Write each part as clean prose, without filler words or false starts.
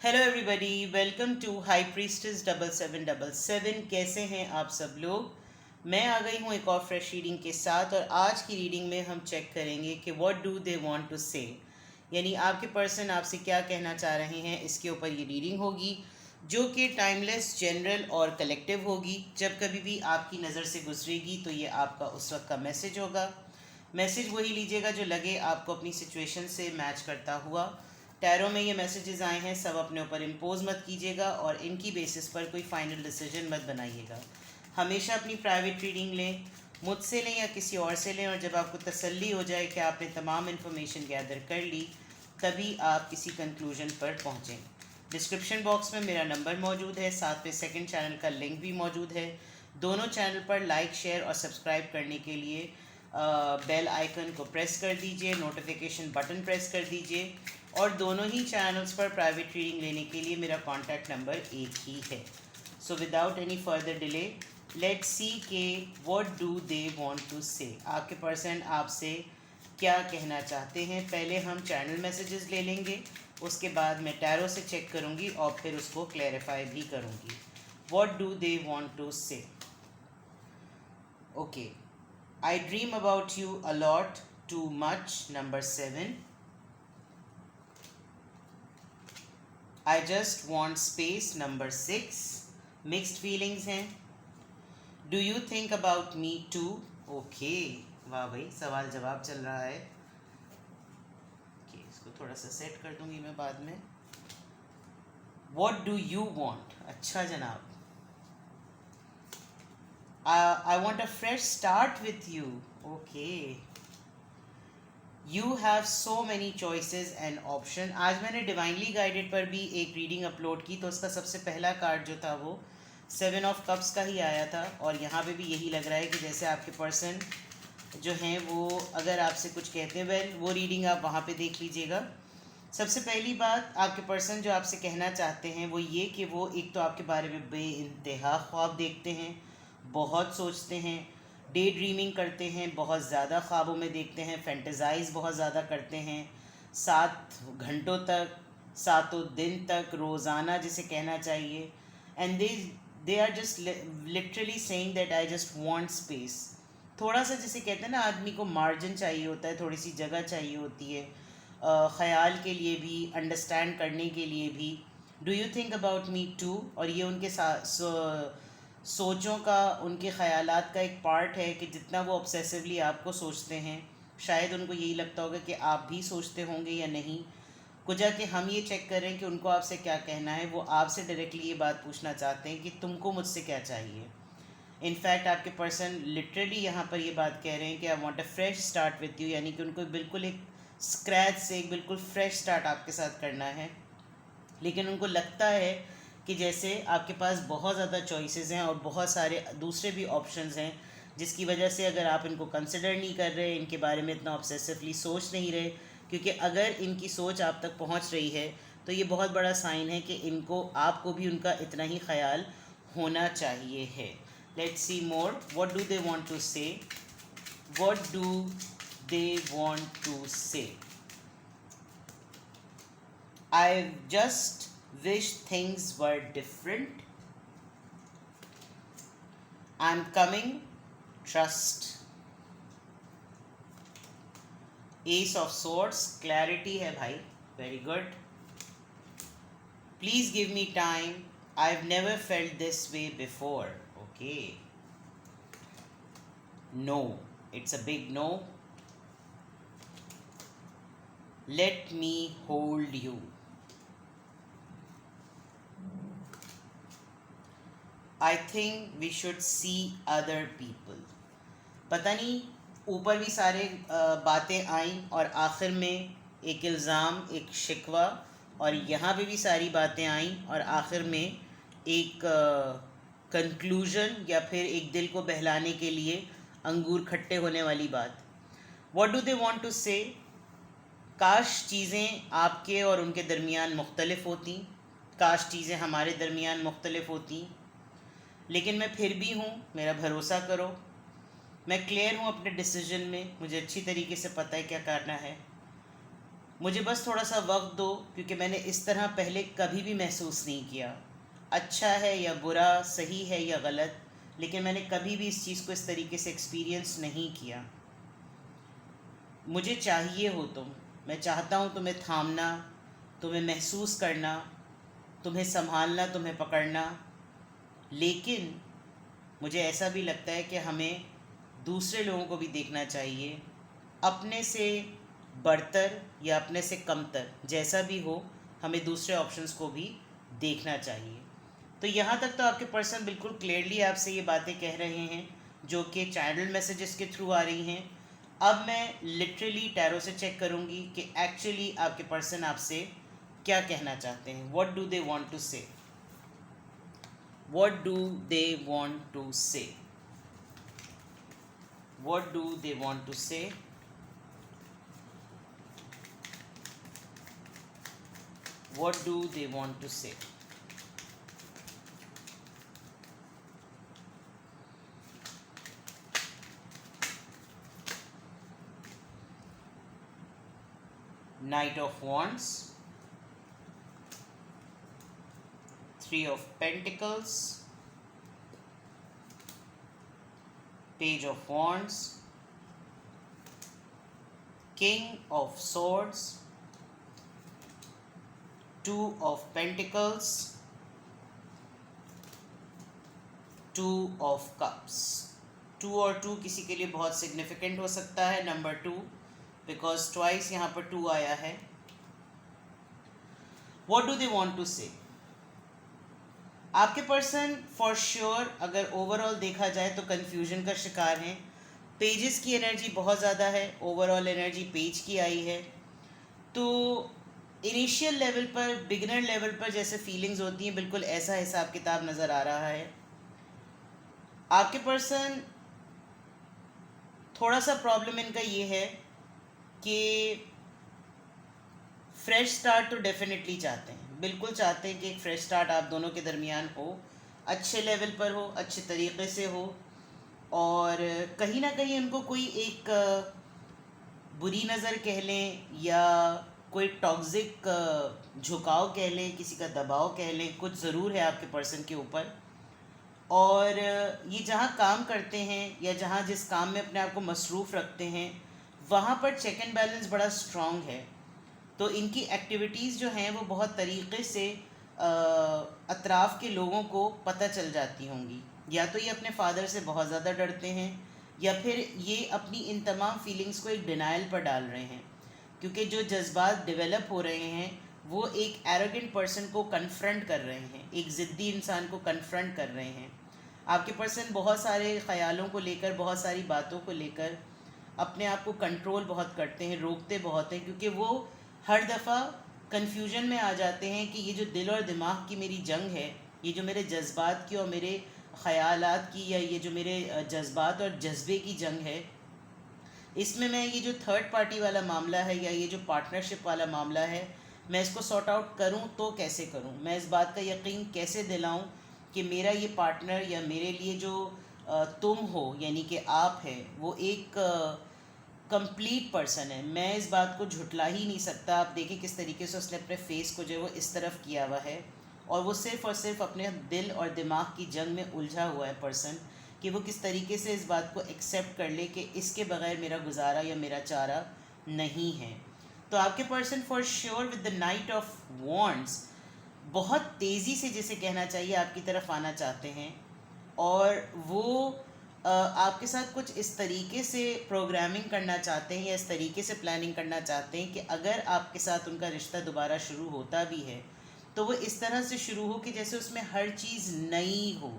Hello everybody, welcome to high priestess 7777। कैसे हैं आप सब लोग। मैं आ गई हूँ एक और फ्रेश रीडिंग के साथ, और आज की रीडिंग में हम चेक करेंगे कि what do they want to say, यानी आपके पर्सन आपसे क्या कहना चाह रहे हैं। इसके ऊपर ये रीडिंग होगी जो कि टाइमलेस, जनरल और कलेक्टिव होगी। जब कभी भी आपकी नज़र से गुजरेगी तो ये आपका उस वक्त का मैसेज होगा। मैसेज वही लीजिएगा जो लगे आपको अपनी सिचुएशन से मैच करता हुआ। टैरो में ये मैसेजेस आए हैं, सब अपने ऊपर इम्पोज मत कीजिएगा और इनकी बेसिस पर कोई फाइनल डिसीजन मत बनाइएगा। हमेशा अपनी प्राइवेट रीडिंग लें, मुझसे लें या किसी और से लें, और जब आपको तसल्ली हो जाए कि आपने तमाम इन्फॉर्मेशन गैदर कर ली, तभी आप किसी कंक्लूजन पर पहुँचें। डिस्क्रिप्शन बॉक्स में मेरा नंबर मौजूद है, साथ में सेकंड चैनल का लिंक भी मौजूद है। दोनों चैनल पर लाइक, शेयर और सब्सक्राइब करने के लिए बेल आइकन को प्रेस कर दीजिए, नोटिफिकेशन बटन प्रेस कर दीजिए, और दोनों ही चैनल्स पर प्राइवेट रीडिंग लेने के लिए मेरा कॉन्टैक्ट नंबर एक ही है। So without any further delay, let's see के what do they want to say. आपके पर्सन आपसे क्या कहना चाहते हैं। पहले हम चैनल मैसेजेस ले लेंगे, उसके बाद मैं टैरो से चेक करूंगी और फिर उसको क्लैरिफाई भी करूंगी। What do they want to say. Okay, I dream about you a lot, too much, number 7. I just want space, number 6. Mixed feelings हैं. Do you think about me too? Okay. वाह भाई, सवाल जवाब चल रहा है। इसको थोड़ा सा सेट कर दूंगी मैं बाद में। What do you want? अच्छा जनाब। I want a fresh start with you. Okay. You have so many choices and option. आज मैंने डिवाइनली गाइडेड पर भी एक रीडिंग अपलोड की, तो उसका सबसे पहला कार्ड जो था वो 7 ऑफ कप्स का ही आया था। और यहाँ पे भी यही लग रहा है कि जैसे आपके पर्सन जो हैं वो अगर आपसे कुछ कहते हैं, वेल वो रीडिंग आप वहाँ पे देख लीजिएगा। सबसे पहली बात, आपके पर्सन जो आपसे कहना चाहते हैं वो ये कि वो एक तो आपके बारे में बेइंतहा ख्वाब देखते हैं, बहुत सोचते हैं, डे ड्रीमिंग करते हैं, बहुत ज़्यादा ख्वाबों में देखते हैं, फैंटेसाइज बहुत ज़्यादा करते हैं, 7 घंटों तक, 7 दिन तक, रोज़ाना जिसे कहना चाहिए। And they are just literally saying that I just want space. थोड़ा सा जिसे कहते हैं ना, आदमी को मार्जिन चाहिए होता है, थोड़ी सी जगह चाहिए होती है, ख़याल के लिए भी, अंडरस्टैंड करने के लिए भी। Do you think about me too, और ये उनके सोचों का, उनके ख़यालात का एक पार्ट है कि जितना वो ऑब्सेसिवली आपको सोचते हैं, शायद उनको यही लगता होगा कि आप भी सोचते होंगे या नहीं। कुछ कि हम ये चेक करें कि उनको आपसे क्या कहना है। वो आपसे डायरेक्टली ये बात पूछना चाहते हैं कि तुमको मुझसे क्या चाहिए। इनफैक्ट आपके पर्सन लिटरली यहाँ पर ये बात कह रहे हैं कि I want a fresh start with you, यानी कि उनको बिल्कुल एक स्क्रैच से एक बिल्कुल फ्रेश स्टार्ट आपके साथ करना है। लेकिन उनको लगता है कि जैसे आपके पास बहुत ज़्यादा चॉइसेस हैं और बहुत सारे दूसरे भी ऑप्शंस हैं, जिसकी वजह से अगर आप इनको कंसिडर नहीं कर रहे, इनके बारे में इतना ऑब्सेसिवली सोच नहीं रहे, क्योंकि अगर इनकी सोच आप तक पहुंच रही है तो ये बहुत बड़ा साइन है कि इनको, आपको भी उनका इतना ही ख्याल होना चाहिए है। Let's see more, what do they want to say. What do they want to say. I just wish things were different. I'm coming. Trust. Ace of Swords. Clarity है भाई. Very good. Please give me time. I've never felt this way before. Okay. No. It's a big no. Let me hold you. I think we should see other people. पता नहीं ऊपर भी सारे बातें आई और आखिर में एक इल्ज़ाम, एक शिकवा, और यहाँ पे भी सारी बातें आई और आखिर में एक कंक्लूजन, या फिर एक दिल को बहलाने के लिए अंगूर खट्टे होने वाली बात। What do they want to say. काश चीज़ें आपके और उनके दरमियान मुख्तलिफ होती, काश चीज़ें हमारे दरमियान मुख्तलिफ होती, लेकिन मैं फिर भी हूँ, मेरा भरोसा करो। मैं क्लियर हूँ अपने डिसीजन में, मुझे अच्छी तरीके से पता है क्या करना है। मुझे बस थोड़ा सा वक्त दो, क्योंकि मैंने इस तरह पहले कभी भी महसूस नहीं किया। अच्छा है या बुरा, सही है या गलत, लेकिन मैंने कभी भी इस चीज़ को इस तरीके से एक्सपीरियंस नहीं किया। मुझे चाहिए हो तुम, मैं चाहता हूँ तुम्हें थामना, तुम्हें महसूस करना, तुम्हें संभालना, तुम्हें पकड़ना। लेकिन मुझे ऐसा भी लगता है कि हमें दूसरे लोगों को भी देखना चाहिए, अपने से बढ़तर या अपने से कमतर, जैसा भी हो, हमें दूसरे ऑप्शंस को भी देखना चाहिए। तो यहाँ तक तो आपके पर्सन बिल्कुल क्लियरली आपसे ये बातें कह रहे हैं, जो कि चैनल मैसेजेस के थ्रू आ रही हैं। अब मैं लिटरली टैरो से चेक करूँगी कि एक्चुअली आपके पर्सन आपसे क्या कहना चाहते हैं। What do they want to say, what do they want to say, what do they want to say. What do they want to say? Knight of Wands, Three of Pentacles, Page of Wands, King of Swords, Two of Pentacles, Two of Cups। 2 और 2 किसी के लिए बहुत significant हो सकता है, number 2, because twice यहाँ पर 2 आया है। What do they want to say? आपके पर्सन फॉर श्योर अगर ओवरऑल देखा जाए तो कन्फ्यूजन का शिकार हैं। पेजेस की एनर्जी बहुत ज़्यादा है, ओवरऑल एनर्जी पेज की आई है। तो इनिशियल लेवल पर, बिगिनर लेवल पर जैसे फीलिंग्स होती हैं, बिल्कुल ऐसा हिसाब किताब नज़र आ रहा है। आपके पर्सन थोड़ा सा प्रॉब्लम इनका ये है कि फ्रेश स्टार्ट तो डेफिनेटली चाहते हैं, बिल्कुल चाहते हैं कि एक फ्रेश स्टार्ट आप दोनों के दरमियान हो, अच्छे लेवल पर हो, अच्छे तरीक़े से हो। और कहीं ना कहीं उनको कोई एक बुरी नज़र कह लें या कोई टॉक्सिक झुकाव कह लें, किसी का दबाव कह लें, कुछ ज़रूर है आपके पर्सन के ऊपर। और ये जहाँ काम करते हैं या जहाँ जिस काम में अपने आप को मसरूफ़ रखते हैं, वहाँ पर चेक एंड बैलेंस बड़ा स्ट्रॉन्ग है। तो इनकी एक्टिविटीज़ जो हैं वो बहुत तरीक़े से अतराफ़ के लोगों को पता चल जाती होंगी। या तो ये अपने फादर से बहुत ज़्यादा डरते हैं, या फिर ये अपनी इन तमाम फीलिंग्स को एक डिनाइल पर डाल रहे हैं, क्योंकि जो जज्बात डेवलप हो रहे हैं वो एक एरोगेंट पर्सन को कन्फ्रंट कर रहे हैं, एक ज़िद्दी इंसान को कन्फ्रंट कर रहे हैं। आपके पर्सन बहुत सारे ख़यालों को लेकर, बहुत सारी बातों को लेकर अपने आप को कंट्रोल बहुत करते हैं, रोकते बहुत हैं, क्योंकि वो हर दफ़ा कन्फ्यूजन में आ जाते हैं कि ये जो दिल और दिमाग की मेरी जंग है, ये जो मेरे जज्बात की और मेरे ख़यालात की, या ये जो मेरे जज्बात और जज्बे की जंग है, इसमें मैं ये जो थर्ड पार्टी वाला मामला है या ये जो पार्टनरशिप वाला मामला है, मैं इसको सॉर्ट आउट करूं तो कैसे करूं, मैं इस बात का यकीन कैसे दिलाऊं कि मेरा ये पार्टनर या मेरे लिए जो तुम हो यानी कि आप है, वो एक कंप्लीट पर्सन है। मैं इस बात को झुटला ही नहीं सकता। आप देखें किस तरीके से उसने अपने फेस को जो है वो इस तरफ किया हुआ है, और वो सिर्फ़ और सिर्फ अपने दिल और दिमाग की जंग में उलझा हुआ है पर्सन, कि वो किस तरीके से इस बात को एक्सेप्ट कर ले कि इसके बग़ैर मेरा गुजारा या मेरा चारा नहीं है। तो आपके person for sure with the night of wands बहुत तेज़ी से, जिसे कहना चाहिए, आपकी तरफ आना चाहते हैं। और वो आपके साथ कुछ इस तरीके से प्रोग्रामिंग करना चाहते हैं या इस तरीके से प्लानिंग करना चाहते हैं कि अगर आपके साथ उनका रिश्ता दोबारा शुरू होता भी है तो वो इस तरह से शुरू हो कि जैसे उसमें हर चीज़ नई हो।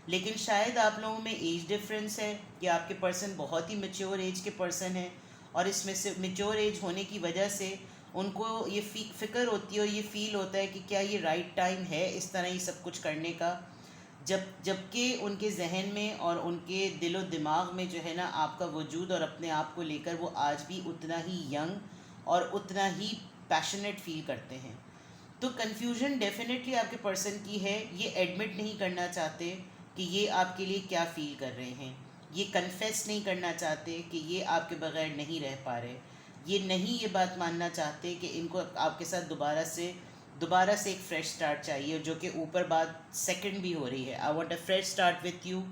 लेकिन शायद आप लोगों में एज डिफरेंस है कि आपके पर्सन बहुत ही मैच्योर एज के पर्सन हैं, और इसमें से मैच्योर एज होने की वजह से उनको ये फ़िक्र होती है और ये फ़ील होता है कि क्या ये राइट टाइम है इस तरह ये सब कुछ करने का, जबकि उनके जहन में और उनके दिलो दिमाग में जो है ना आपका वजूद और अपने आप को लेकर वो आज भी उतना ही यंग और उतना ही पैशनेट फील करते हैं। तो कन्फ्यूजन डेफिनेटली आपके पर्सन की है। ये एडमिट नहीं करना चाहते कि ये आपके लिए क्या फ़ील कर रहे हैं, ये कन्फेस नहीं करना चाहते कि ये आपके बग़ैर नहीं रह पा रहे। ये नहीं ये बात मानना चाहते कि इनको आपके साथ दोबारा से एक फ्रेश स्टार्ट चाहिए, जो कि ऊपर बात सेकंड भी हो रही है। I want a fresh start with you.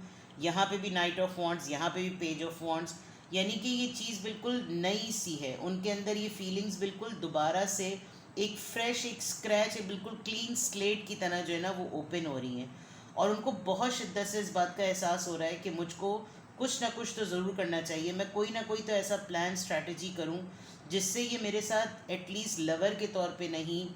यहाँ पे भी नाइट ऑफ वॉन्ट्स, यहाँ पे भी पेज ऑफ वॉन्ट्स, यानी कि ये चीज़ बिल्कुल नई सी है उनके अंदर। ये फीलिंग्स बिल्कुल दोबारा से एक फ्रेश, एक स्क्रैच, एक बिल्कुल क्लीन स्लेट की तरह जो है ना वो ओपन हो रही हैं। और उनको बहुत शिद्दत से इस बात का एहसास हो रहा है कि मुझको कुछ ना कुछ तो ज़रूर करना चाहिए, मैं कोई ना कोई तो ऐसा प्लान स्ट्रैटेजी करूं जिससे ये मेरे साथ एटलीस्ट लवर के तौर पे नहीं,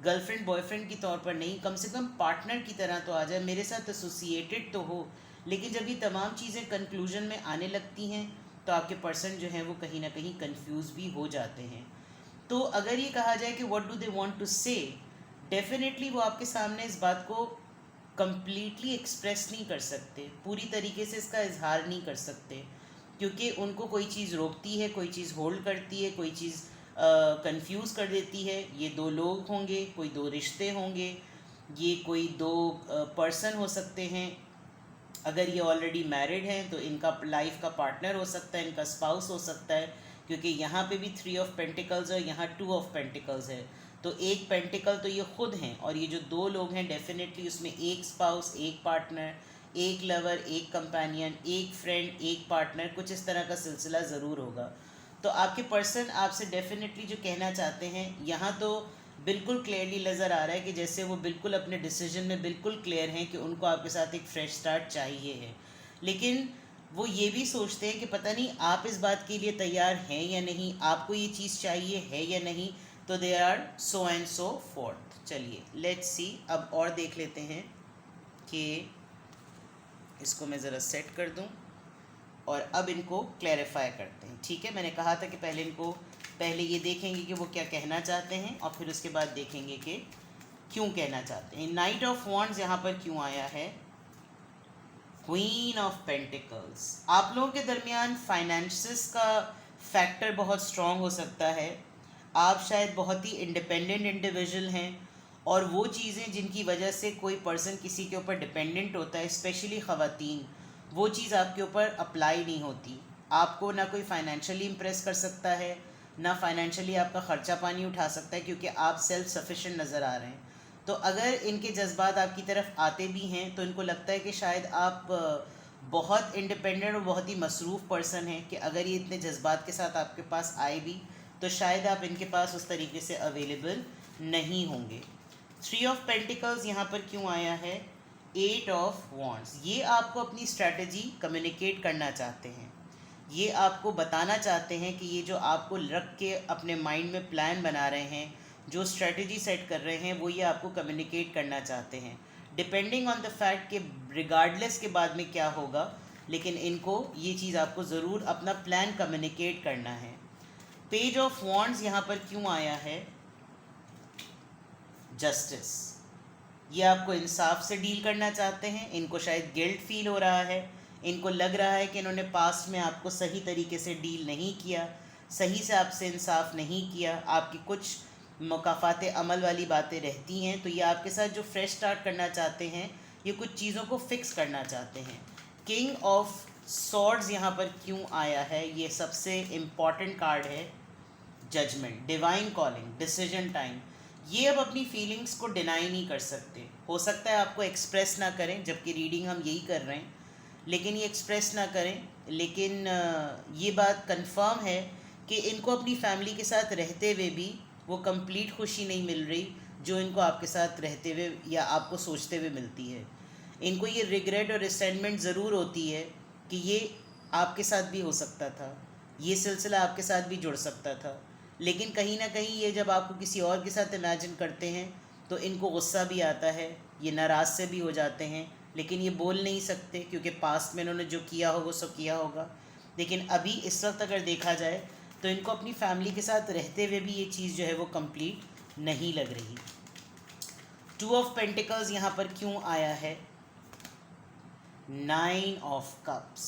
गर्लफ्रेंड बॉयफ्रेंड के तौर पर नहीं, कम से कम पार्टनर की तरह तो आ जाए, मेरे साथ एसोसिएटेड तो हो। लेकिन जब ये तमाम चीज़ें कंक्लूजन में आने लगती हैं तो आपके पर्सन जो हैं वो कहीं ना कहीं कंफ्यूज भी हो जाते हैं। तो अगर ये कहा जाए कि what do they want to say, definitely वो आपके सामने इस बात को कम्प्लीटली एक्सप्रेस नहीं कर सकते, पूरी तरीके से इसका इजहार नहीं कर सकते, क्योंकि उनको कोई चीज़ रोकती है, कोई चीज़ होल्ड करती है, कोई चीज़ कंफ्यूज कर देती है। ये दो लोग होंगे, कोई दो रिश्ते होंगे, ये कोई दो पर्सन हो सकते हैं। अगर ये ऑलरेडी मैरिड हैं तो इनका लाइफ का पार्टनर हो सकता है, इनका स्पाउस हो सकता है, क्योंकि यहाँ पे भी 3 ऑफ पेंटिकल्स और यहाँ 2 ऑफ पेंटिकल्स है। तो एक पेंटिकल तो ये खुद हैं, और ये जो दो लोग हैं डेफिनेटली उसमें एक स्पाउस, एक पार्टनर, एक लवर, एक कंपेनियन, एक फ्रेंड, एक पार्टनर, कुछ इस तरह का सिलसिला ज़रूर होगा। तो आपके पर्सन आपसे डेफिनेटली जो कहना चाहते हैं यहाँ तो बिल्कुल क्लियरली नज़र आ रहा है कि जैसे वो बिल्कुल अपने डिसीजन में बिल्कुल क्लियर हैं कि उनको आपके साथ एक फ्रेश स्टार्ट चाहिए है। लेकिन वो ये भी सोचते हैं कि पता नहीं आप इस बात के लिए तैयार हैं या नहीं, आपको ये चीज़ चाहिए है या नहीं। तो they are so and so forth. चलिए लेट्स सी, अब और देख लेते हैं कि इसको मैं ज़रा सेट कर दूं और अब इनको क्लैरिफाई करते हैं। ठीक है, मैंने कहा था कि पहले ये देखेंगे कि वो क्या कहना चाहते हैं और फिर उसके बाद देखेंगे कि क्यों कहना चाहते हैं। नाइट ऑफ वॉन्ड्स यहाँ पर क्यों आया है, क्वीन ऑफ पेंटिकल्स। आप लोगों के दरमियान फाइनेंसिस का फैक्टर बहुत स्ट्रॉन्ग हो सकता है। आप शायद बहुत ही इंडिपेंडेंट इंडिविजुअल हैं, और वो चीज़ें जिनकी वजह से कोई पर्सन किसी के ऊपर डिपेंडेंट होता है, स्पेशली ख़वातीन, वो चीज़ आपके ऊपर अप्लाई नहीं होती। आपको ना कोई फाइनेंशियली इम्प्रेस कर सकता है, ना फाइनेंशियली आपका ख़र्चा पानी उठा सकता है, क्योंकि आप सेल्फ सफिशेंट नज़र आ रहे हैं। तो अगर इनके जज्बात आपकी तरफ आते भी हैं तो इनको लगता है कि शायद आप बहुत इंडिपेंडेंट और बहुत ही मसरूफ़ पर्सन हैं, कि अगर ये इतने जज्बात के साथ आपके पास आए भी तो शायद आप इनके पास उस तरीके से अवेलेबल नहीं होंगे। 3 ऑफ पेंटिकल्स यहाँ पर क्यों आया है, 8 ऑफ वॉन्ड्स। ये आपको अपनी स्ट्रैटेजी कम्युनिकेट करना चाहते हैं, ये आपको बताना चाहते हैं कि ये जो आपको रख के अपने माइंड में प्लान बना रहे हैं, जो स्ट्रेटजी सेट कर रहे हैं, वो ये आपको कम्युनिकेट करना चाहते हैं, डिपेंडिंग ऑन द फैक्ट कि रिगार्डलेस के बाद में क्या होगा, लेकिन इनको ये चीज़ आपको ज़रूर अपना प्लान कम्युनिकेट करना है। पेज ऑफ वॉन्ड्स यहाँ पर क्यों आया है, जस्टिस। ये आपको इंसाफ से डील करना चाहते हैं, इनको शायद गिल्ट फील हो रहा है, इनको लग रहा है कि इन्होंने पास्ट में आपको सही तरीके से डील नहीं किया, सही से आपसे इंसाफ नहीं किया, आपकी कुछ मुकाफ़ात अमल वाली बातें रहती हैं। तो ये आपके साथ जो फ्रेश स्टार्ट करना चाहते हैं, ये कुछ चीज़ों को फिक्स करना चाहते हैं। किंग ऑफ सॉर्ड्स यहाँ पर क्यों आया है, ये सबसे इम्पॉर्टेंट कार्ड है, judgment, divine calling, decision time. ये अब अपनी फीलिंग्स को डिनाई नहीं कर सकते। हो सकता है आपको एक्सप्रेस ना करें, जबकि रीडिंग हम यही कर रहे हैं, लेकिन ये एक्सप्रेस ना करें, लेकिन ये बात कंफर्म है कि इनको अपनी फैमिली के साथ रहते हुए भी वो कंप्लीट खुशी नहीं मिल रही जो इनको आपके साथ रहते हुए या आपको सोचते हुए मिलती है। इनको ये रिग्रेट और रिसेंटमेंट ज़रूर होती है कि ये आपके साथ भी हो सकता था, ये सिलसिला आपके साथ भी जुड़ सकता था, लेकिन कहीं ना कहीं ये जब आपको किसी और के साथ इमेजिन करते हैं तो इनको गुस्सा भी आता है, ये नाराज़ से भी हो जाते हैं, लेकिन ये बोल नहीं सकते क्योंकि पास्ट में इन्होंने जो किया होगा सब किया होगा। लेकिन अभी इस वक्त अगर देखा जाए तो इनको अपनी फैमिली के साथ रहते हुए भी ये चीज़ जो है वो कंप्लीट नहीं लग रही। 2 ऑफ पेंटिकल्स यहाँ पर क्यों आया है, 9 ऑफ कप्स।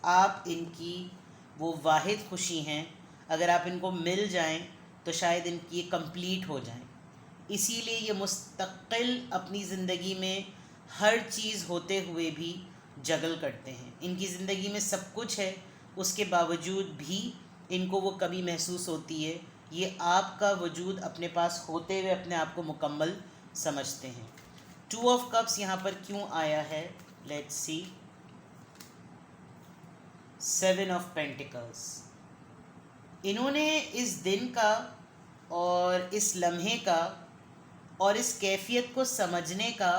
आप इनकी वो वाहिद खुशी हैं, अगर आप इनको मिल जाएं तो शायद इनकी ये कंप्लीट हो जाएं, इसीलिए ये मुस्तकिल अपनी ज़िंदगी में हर चीज़ होते हुए भी जगल करते हैं। इनकी ज़िंदगी में सब कुछ है, उसके बावजूद भी इनको वो कभी महसूस होती है। ये आपका वजूद अपने पास होते हुए अपने आप को मुकम्मल समझते हैं। 2 ऑफ कप्स यहाँ पर क्यों आया है, लेट्स सी। 7 ऑफ पेंटिकल्स, इन्होंने इस दिन का और इस लम्हे का और इस कैफियत को समझने का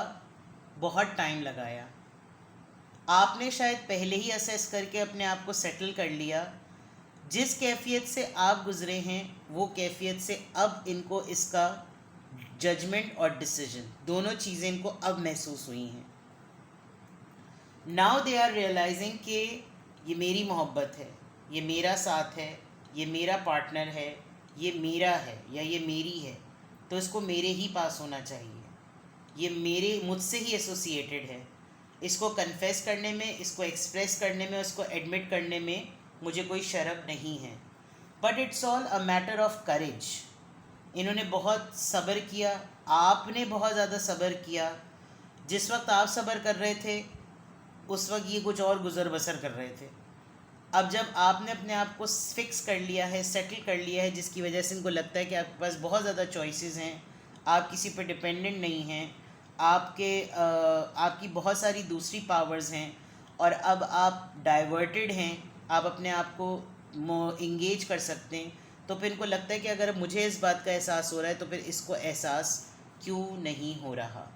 बहुत टाइम लगाया। आपने शायद पहले ही असेस करके अपने आप को सेटल कर लिया। जिस कैफियत से आप गुज़रे हैं वो कैफियत से अब इनको इसका जजमेंट और डिसीजन दोनों चीज़ें इनको अब महसूस हुई हैं। नाउ दे आर रियलाइजिंग कि ये मेरी मोहब्बत है, ये मेरा साथ है, ये मेरा पार्टनर है, ये मेरा है या ये मेरी है, तो इसको मेरे ही पास होना चाहिए। ये मेरे मुझसे ही एसोसिएटेड है। इसको कन्फेस करने में, इसको एक्सप्रेस करने में, उसको एडमिट करने में मुझे कोई शर्म नहीं है। But it's all a matter of courage. इन्होंने बहुत सब्र किया, आपने बहुत ज़्यादा सब्र किया। जिस वक्त आप सब्र कर रहे थे उस वक्त ये कुछ और गुज़र बसर कर रहे थे। अब जब आपने अपने आप को फिक्स कर लिया है, सेटल कर लिया है, जिसकी वजह से इनको लगता है कि आपके पास बहुत ज़्यादा चॉइसेस हैं, आप किसी पर डिपेंडेंट नहीं हैं, आपकी बहुत सारी दूसरी पावर्स हैं और अब आप डाइवर्टेड हैं, आप अपने आप को इंगेज कर सकते हैं, तो फिर इनको लगता है कि अगर मुझे इस बात का एहसास हो रहा है तो फिर इसको एहसास क्यों नहीं हो रहा।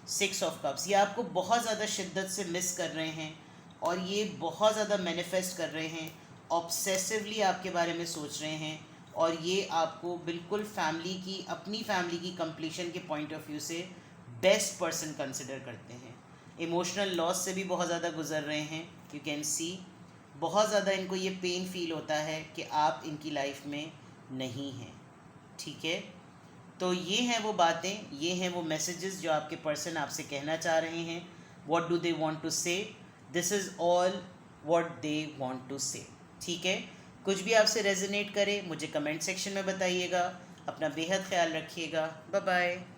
6 ऑफ कप्स, ये आपको बहुत ज़्यादा शिद्दत से मिस कर रहे हैं और ये बहुत ज़्यादा मैनिफेस्ट कर रहे हैं, ऑब्सेसिवली आपके बारे में सोच रहे हैं और ये आपको बिल्कुल फैमिली की, अपनी फैमिली की कंप्लीशन के पॉइंट ऑफ व्यू से बेस्ट पर्सन कंसिडर करते हैं। इमोशनल लॉस से भी बहुत ज़्यादा गुजर रहे हैं, यू कैन सी। बहुत ज़्यादा इनको ये पेन फील होता है कि आप इनकी लाइफ में नहीं हैं, ठीक है। तो ये हैं वो बातें, ये हैं वो मैसेजेस जो आपके पर्सन आपसे कहना चाह रहे हैं। What do they want to say, this is all what they want to say, ठीक है। कुछ भी आपसे रेजोनेट करे मुझे कमेंट सेक्शन में बताइएगा। अपना बेहद ख्याल रखिएगा। Bye bye.